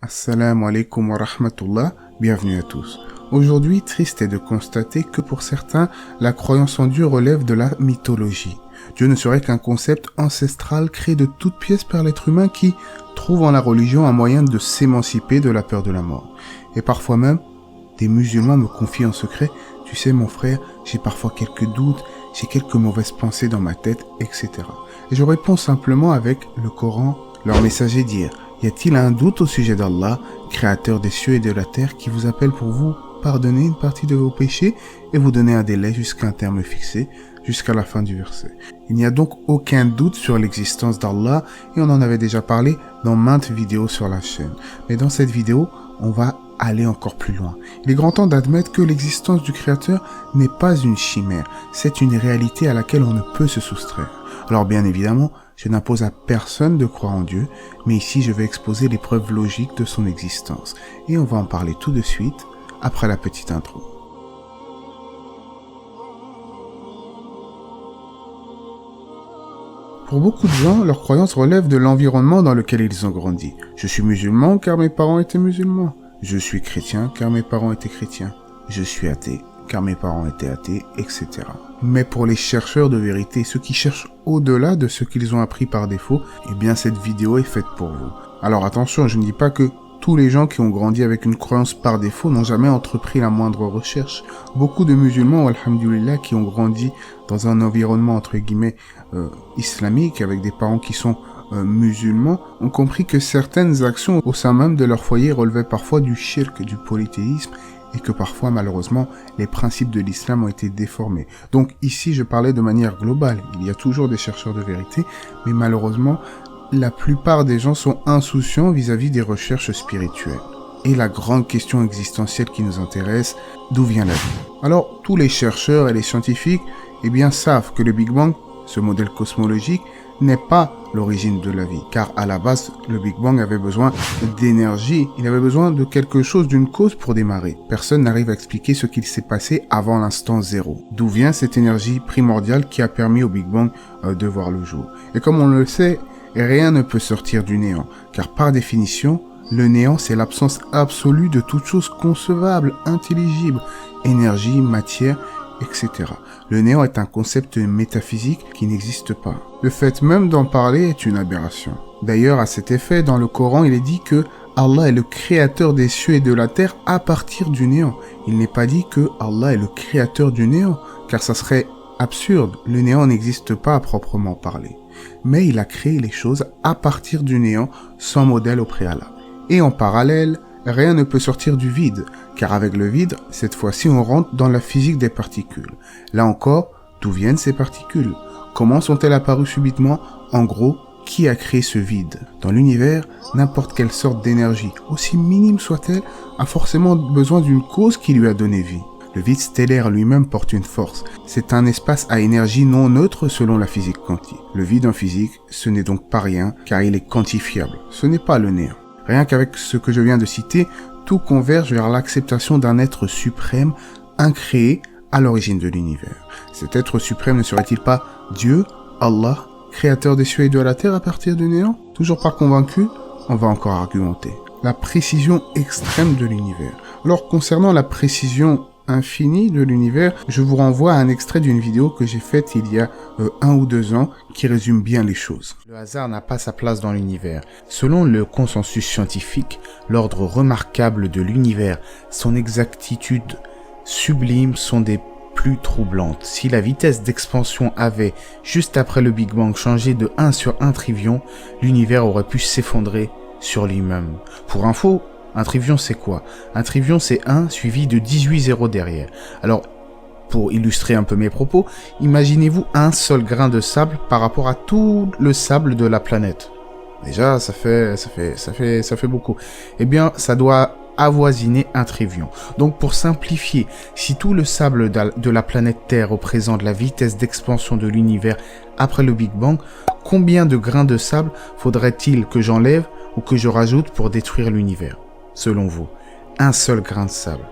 Assalamu alaikum wa rahmatullah, bienvenue à tous. Aujourd'hui, triste est de constater que pour certains, la croyance en Dieu relève de la mythologie. Dieu ne serait qu'un concept ancestral créé de toutes pièces par l'être humain qui trouve en la religion un moyen de s'émanciper de la peur de la mort. Et parfois même, des musulmans me confient en secret, tu sais mon frère, j'ai parfois quelques doutes, j'ai quelques mauvaises pensées dans ma tête, etc. Et je réponds simplement avec le Coran, leur messager dire, y a-t-il un doute au sujet d'Allah, créateur des cieux et de la terre, qui vous appelle pour vous pardonner une partie de vos péchés et vous donner un délai jusqu'à un terme fixé, jusqu'à la fin du verset. Il n'y a donc aucun doute sur l'existence d'Allah et on en avait déjà parlé dans maintes vidéos sur la chaîne. Mais dans cette vidéo, on va aller encore plus loin. Il est grand temps d'admettre que l'existence du Créateur n'est pas une chimère, c'est une réalité à laquelle on ne peut se soustraire. Alors bien évidemment, je n'impose à personne de croire en Dieu, mais ici je vais exposer les preuves logiques de son existence. Et on va en parler tout de suite, après la petite intro. Pour beaucoup de gens, leur croyance relève de l'environnement dans lequel ils ont grandi. Je suis musulman car mes parents étaient musulmans. Je suis chrétien car mes parents étaient chrétiens. Je suis athée car mes parents étaient athées, etc. Mais pour les chercheurs de vérité, ceux qui cherchent au-delà de ce qu'ils ont appris par défaut, eh bien cette vidéo est faite pour vous. Alors attention, je ne dis pas que tous les gens qui ont grandi avec une croyance par défaut n'ont jamais entrepris la moindre recherche. Beaucoup de musulmans, alhamdoulilah, qui ont grandi dans un environnement entre guillemets islamique, avec des parents qui sont musulmans, ont compris que certaines actions au sein même de leur foyer relevaient parfois du shirk, du polythéisme, et que parfois, malheureusement, les principes de l'islam ont été déformés. Donc ici, je parlais de manière globale. Il y a toujours des chercheurs de vérité, mais malheureusement, la plupart des gens sont insouciants vis-à-vis des recherches spirituelles. Et la grande question existentielle qui nous intéresse, d'où vient la vie? Alors, tous les chercheurs et les scientifiques, eh bien, savent que le Big Bang, ce modèle cosmologique, n'est pas l'origine de la vie. Car à la base, le Big Bang avait besoin d'énergie. Il avait besoin de quelque chose, d'une cause pour démarrer. Personne n'arrive à expliquer ce qu'il s'est passé avant l'instant zéro. D'où vient cette énergie primordiale qui a permis au Big Bang de voir le jour? Et comme on le sait, rien ne peut sortir du néant. Car par définition, le néant, c'est l'absence absolue de toute chose concevable, intelligible, énergie, matière, etc. Le néant est un concept métaphysique qui n'existe pas. Le fait même d'en parler est une aberration. D'ailleurs, à cet effet, dans le Coran, il est dit que Allah est le créateur des cieux et de la terre à partir du néant. Il n'est pas dit que Allah est le créateur du néant, car ça serait absurde. Le néant n'existe pas à proprement parler. Mais il a créé les choses à partir du néant, sans modèle au préalable. Et en parallèle, rien ne peut sortir du vide, car avec le vide, cette fois-ci on rentre dans la physique des particules. Là encore, d'où viennent ces particules? Comment sont-elles apparues subitement? En gros, qui a créé ce vide? Dans l'univers, n'importe quelle sorte d'énergie, aussi minime soit-elle, a forcément besoin d'une cause qui lui a donné vie. Le vide stellaire lui-même porte une force. C'est un espace à énergie non neutre selon la physique quantique. Le vide en physique, ce n'est donc pas rien, car il est quantifiable. Ce n'est pas le néant. Rien qu'avec ce que je viens de citer, tout converge vers l'acceptation d'un être suprême, incréé, à l'origine de l'univers. Cet être suprême ne serait-il pas Dieu, Allah, créateur des cieux et de la terre à partir du néant? Toujours pas convaincu? On va encore argumenter. La précision extrême de l'univers. Alors, concernant la précision infinie de l'univers, je vous renvoie à un extrait d'une vidéo que j'ai faite il y a 1 ou 2 ans qui résume bien les choses. Le hasard n'a pas sa place dans l'univers. Selon le consensus scientifique, l'ordre remarquable de l'univers, son exactitude sublime sont des plus troublantes. Si la vitesse d'expansion avait, juste après le Big Bang, changé de 1 sur 1 trillion, l'univers aurait pu s'effondrer sur lui-même. Pour info, un trillion, c'est quoi? Un trillion, c'est 1 suivi de 18 zéros derrière. Alors, pour illustrer un peu mes propos, imaginez-vous un seul grain de sable par rapport à tout le sable de la planète. Déjà, ça fait beaucoup. Eh bien, ça doit avoisiner 1 trillion. Donc, pour simplifier, si tout le sable de la planète Terre représente la vitesse d'expansion de l'univers après le Big Bang, combien de grains de sable faudrait-il que j'enlève ou que je rajoute pour détruire l'univers? Selon vous, un seul grain de sable.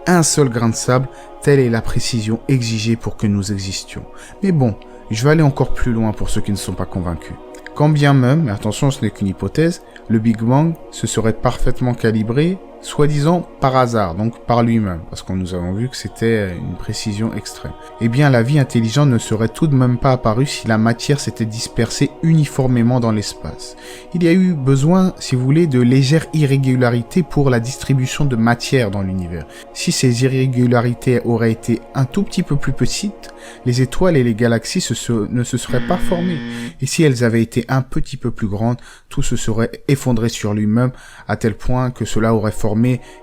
Un seul grain de sable, telle est la précision exigée pour que nous existions. Mais bon, je vais aller encore plus loin pour ceux qui ne sont pas convaincus. Quand bien même, mais attention, ce n'est qu'une hypothèse, le Big Bang se serait parfaitement calibré, soi-disant par hasard, donc par lui-même, parce que nous avons vu que c'était une précision extrême. Eh bien, la vie intelligente ne serait tout de même pas apparue si la matière s'était dispersée uniformément dans l'espace. Il y a eu besoin, si vous voulez, de légères irrégularités pour la distribution de matière dans l'univers. Si ces irrégularités auraient été un tout petit peu plus petites, les étoiles et les galaxies ne se seraient pas formées. Et si elles avaient été un petit peu plus grandes, tout se serait effondré sur lui-même, à tel point que cela aurait formé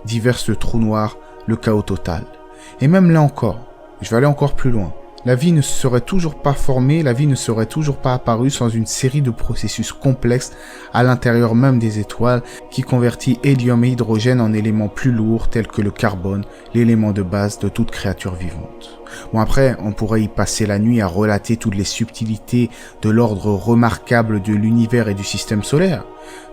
diverses trous noirs, le chaos total. Et même là encore, je vais aller encore plus loin. La vie ne serait toujours pas formée, la vie ne serait toujours pas apparue sans une série de processus complexes à l'intérieur même des étoiles qui convertit hélium et hydrogène en éléments plus lourds tels que le carbone, l'élément de base de toute créature vivante. Bon, après, on pourrait y passer la nuit à relater toutes les subtilités de l'ordre remarquable de l'univers et du système solaire.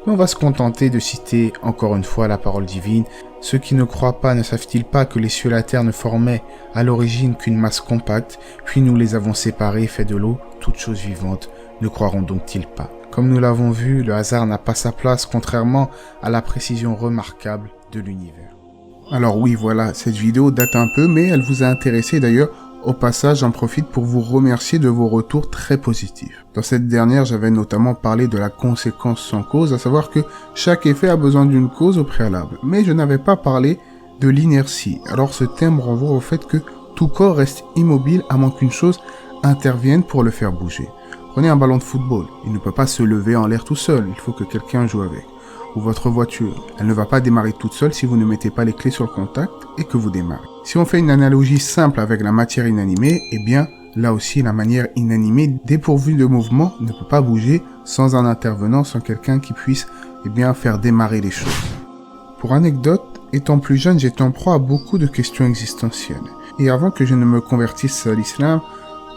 Mais on va se contenter de citer encore une fois la parole divine. Ceux qui ne croient pas ne savent-ils pas que les cieux et la terre ne formaient à l'origine qu'une masse compacte, puis nous les avons séparés, faits de l'eau, toutes choses vivantes, ne croiront donc-ils pas? Comme nous l'avons vu, le hasard n'a pas sa place, contrairement à la précision remarquable de l'univers. Alors oui, voilà, cette vidéo date un peu, mais elle vous a intéressé d'ailleurs. Au passage, j'en profite pour vous remercier de vos retours très positifs. Dans cette dernière, j'avais notamment parlé de la conséquence sans cause, à savoir que chaque effet a besoin d'une cause au préalable. Mais je n'avais pas parlé de l'inertie. Alors ce terme renvoie au fait que tout corps reste immobile à moins qu'une chose intervienne pour le faire bouger. Prenez un ballon de football, il ne peut pas se lever en l'air tout seul, il faut que quelqu'un joue avec. Ou votre voiture, elle ne va pas démarrer toute seule si vous ne mettez pas les clés sur le contact et que vous démarrez. Si on fait une analogie simple avec la matière inanimée, eh bien, là aussi, la matière inanimée, dépourvue de mouvement, ne peut pas bouger sans un intervenant, sans quelqu'un qui puisse, eh bien, faire démarrer les choses. Pour anecdote, étant plus jeune, j'étais en proie à beaucoup de questions existentielles. Et avant que je ne me convertisse à l'islam,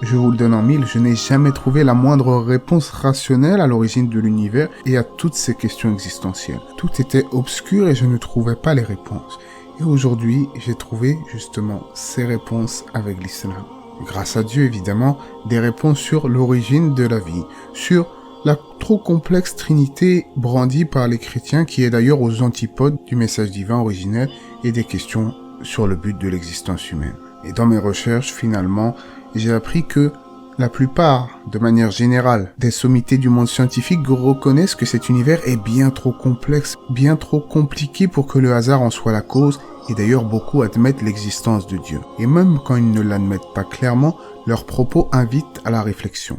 je vous le donne en mille, je n'ai jamais trouvé la moindre réponse rationnelle à l'origine de l'univers et à toutes ces questions existentielles. Tout était obscur et je ne trouvais pas les réponses. Et aujourd'hui, j'ai trouvé justement ces réponses avec l'islam. Grâce à Dieu, évidemment, des réponses sur l'origine de la vie, sur la trop complexe trinité brandie par les chrétiens qui est d'ailleurs aux antipodes du message divin originel et des questions sur le but de l'existence humaine. Et dans mes recherches, finalement, j'ai appris que la plupart, de manière générale, des sommités du monde scientifique reconnaissent que cet univers est bien trop complexe, bien trop compliqué pour que le hasard en soit la cause, et d'ailleurs beaucoup admettent l'existence de Dieu. Et même quand ils ne l'admettent pas clairement, leurs propos invitent à la réflexion.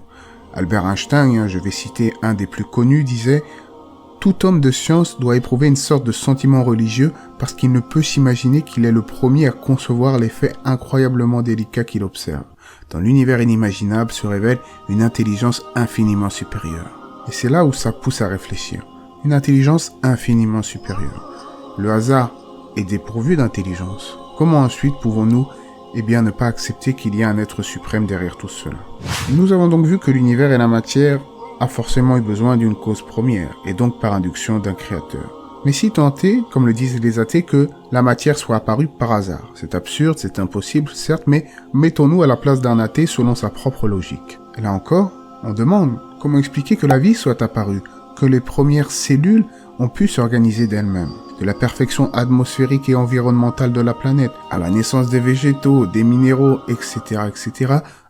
Albert Einstein, je vais citer un des plus connus, disait « Tout homme de science doit éprouver une sorte de sentiment religieux parce qu'il ne peut s'imaginer qu'il est le premier à concevoir les faits incroyablement délicats qu'il observe. Dans l'univers inimaginable se révèle une intelligence infiniment supérieure. » Et c'est là où ça pousse à réfléchir. Une intelligence infiniment supérieure. Le hasard est dépourvu d'intelligence. Comment ensuite pouvons-nous ne pas accepter qu'il y a un être suprême derrière tout cela? Nous avons donc vu que l'univers et la matière a forcément eu besoin d'une cause première, et donc par induction d'un créateur. Mais si tant est, comme le disent les athées, que la matière soit apparue par hasard. C'est absurde, c'est impossible, certes, mais mettons-nous à la place d'un athée selon sa propre logique. Et là encore, on demande comment expliquer que la vie soit apparue, que les premières cellules ont pu s'organiser d'elles-mêmes, de la perfection atmosphérique et environnementale de la planète, à la naissance des végétaux, des minéraux, etc.,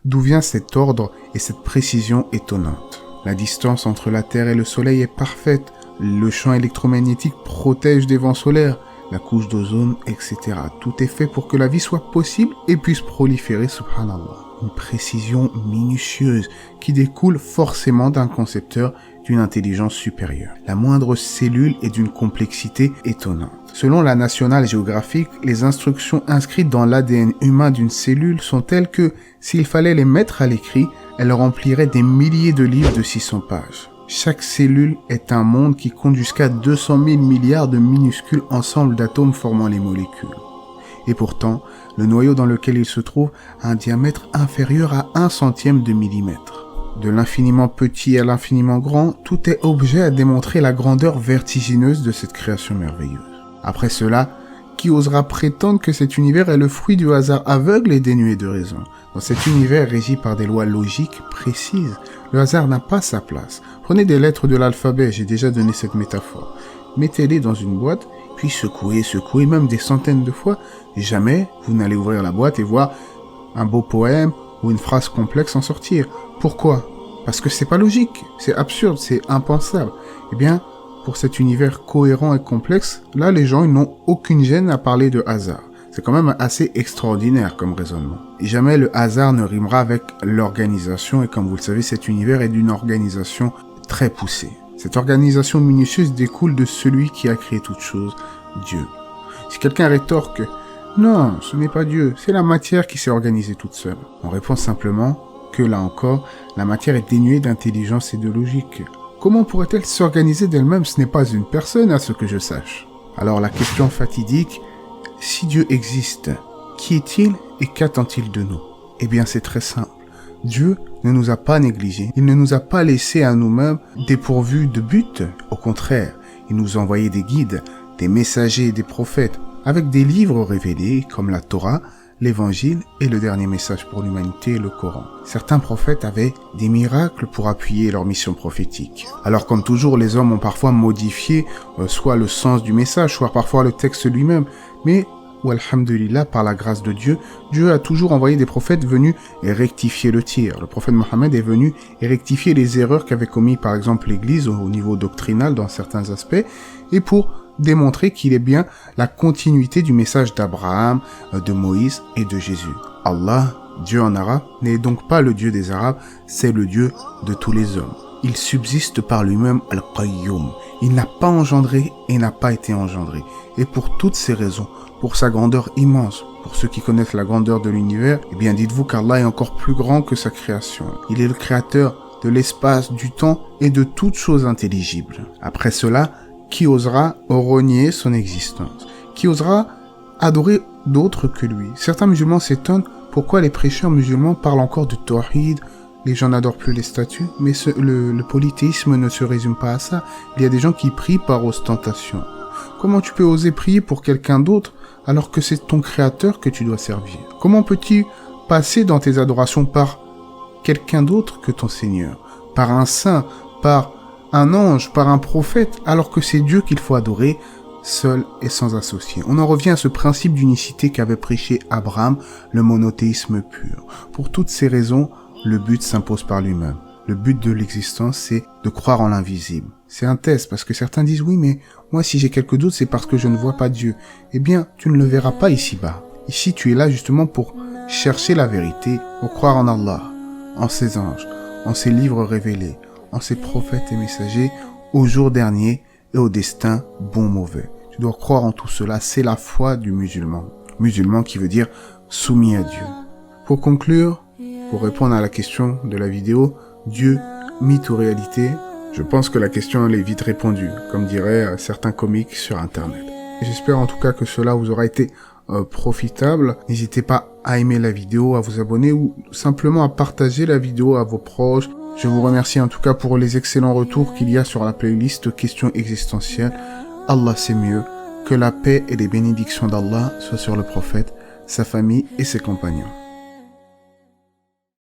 d'où vient cet ordre et cette précision étonnante. La distance entre la Terre et le Soleil est parfaite, le champ électromagnétique protège des vents solaires, la couche d'ozone, etc. Tout est fait pour que la vie soit possible et puisse proliférer, subhanallah. Une précision minutieuse qui découle forcément d'un concepteur d'une intelligence supérieure. La moindre cellule est d'une complexité étonnante. Selon la National Geographic, les instructions inscrites dans l'ADN humain d'une cellule sont telles que, s'il fallait les mettre à l'écrit, elles rempliraient des milliers de livres de 600 pages. Chaque cellule est un monde qui compte jusqu'à 200 000 milliards de minuscules ensembles d'atomes formant les molécules. Et pourtant, le noyau dans lequel il se trouve a un diamètre inférieur à 1/100 de millimètre. De l'infiniment petit à l'infiniment grand, tout est objet à démontrer la grandeur vertigineuse de cette création merveilleuse. Après cela, qui osera prétendre que cet univers est le fruit du hasard aveugle et dénué de raison? Dans cet univers régi par des lois logiques précises, le hasard n'a pas sa place. Prenez des lettres de l'alphabet, j'ai déjà donné cette métaphore. Mettez-les dans une boîte, puis secouez, même des centaines de fois. Et jamais vous n'allez ouvrir la boîte et voir un beau poème ou une phrase complexe en sortir. Pourquoi ? Parce que c'est pas logique, c'est absurde, c'est impensable. Eh bien, pour cet univers cohérent et complexe, là les gens ils n'ont aucune gêne à parler de hasard. C'est quand même assez extraordinaire comme raisonnement. Et jamais le hasard ne rimera avec l'organisation, et comme vous le savez, cet univers est d'une organisation très poussée. Cette organisation minutieuse découle de celui qui a créé toute chose, Dieu. Si quelqu'un rétorque « Non, ce n'est pas Dieu, c'est la matière qui s'est organisée toute seule », on répond simplement que là encore, la matière est dénuée d'intelligence et de logique. Comment pourrait-elle s'organiser d'elle-même? Ce n'est pas une personne à ce que je sache. Alors la question fatidique, si Dieu existe, qui est-il et qu'attend-il de nous? Eh bien c'est très simple. Dieu ne nous a pas négligés, il ne nous a pas laissés à nous-mêmes dépourvus de but. Au contraire, il nous a envoyé des guides, des messagers, des prophètes, avec des livres révélés comme la Torah, l'Évangile et le dernier message pour l'humanité, le Coran. Certains prophètes avaient des miracles pour appuyer leur mission prophétique. Alors comme toujours, les hommes ont parfois modifié soit le sens du message, soit parfois le texte lui-même, mais alhamdulillah, par la grâce de Dieu, Dieu a toujours envoyé des prophètes venus et rectifier le tir. Le prophète Mohammed est venu et rectifier les erreurs qu'avait commis par exemple l'Église au niveau doctrinal dans certains aspects, et pour démontrer qu'il est bien la continuité du message d'Abraham, de Moïse et de Jésus. Allah, Dieu en arabe, n'est donc pas le Dieu des Arabes, c'est le Dieu de tous les hommes. Il subsiste par lui-même Al-Qayyum. Il n'a pas engendré et n'a pas été engendré. Et pour toutes ces raisons, pour sa grandeur immense, pour ceux qui connaissent la grandeur de l'univers, eh bien dites-vous qu'Allah est encore plus grand que sa création. Il est le créateur de l'espace, du temps et de toutes choses intelligibles. Après cela, qui osera renier son existence? Qui osera adorer d'autres que lui? Certains musulmans s'étonnent pourquoi les prêcheurs musulmans parlent encore de tawhid, les gens n'adorent plus les statues, mais le polythéisme ne se résume pas à ça. Il y a des gens qui prient par ostentation. Comment tu peux oser prier pour quelqu'un d'autre alors que c'est ton créateur que tu dois servir? Comment peux-tu passer dans tes adorations par quelqu'un d'autre que ton Seigneur, par un saint, par un ange, par un prophète, alors que c'est Dieu qu'il faut adorer, seul et sans associé? On en revient à ce principe d'unicité qu'avait prêché Abraham, le monothéisme pur. Pour toutes ces raisons, le but s'impose par lui-même. Le but de l'existence, c'est de croire en l'invisible. C'est un test, parce que certains disent, oui, mais moi, si j'ai quelques doutes, c'est parce que je ne vois pas Dieu. Eh bien, tu ne le verras pas ici-bas. Ici, tu es là justement pour chercher la vérité, pour croire en Allah, en ses anges, en ses livres révélés, en ses prophètes et messagers, au jour dernier et au destin bon mauvais. Tu dois croire en tout cela, c'est la foi du musulman. Musulman qui veut dire soumis à Dieu. Pour conclure, pour répondre à la question de la vidéo, Dieu, mythe ou réalité, je pense que la question elle est vite répondue, comme diraient certains comiques sur Internet. J'espère en tout cas que cela vous aura été profitable. N'hésitez pas à aimer la vidéo, à vous abonner ou simplement à partager la vidéo à vos proches. Je vous remercie en tout cas pour les excellents retours qu'il y a sur la playlist Questions existentielles. Allah c'est mieux. Que la paix et les bénédictions d'Allah soient sur le prophète, sa famille et ses compagnons.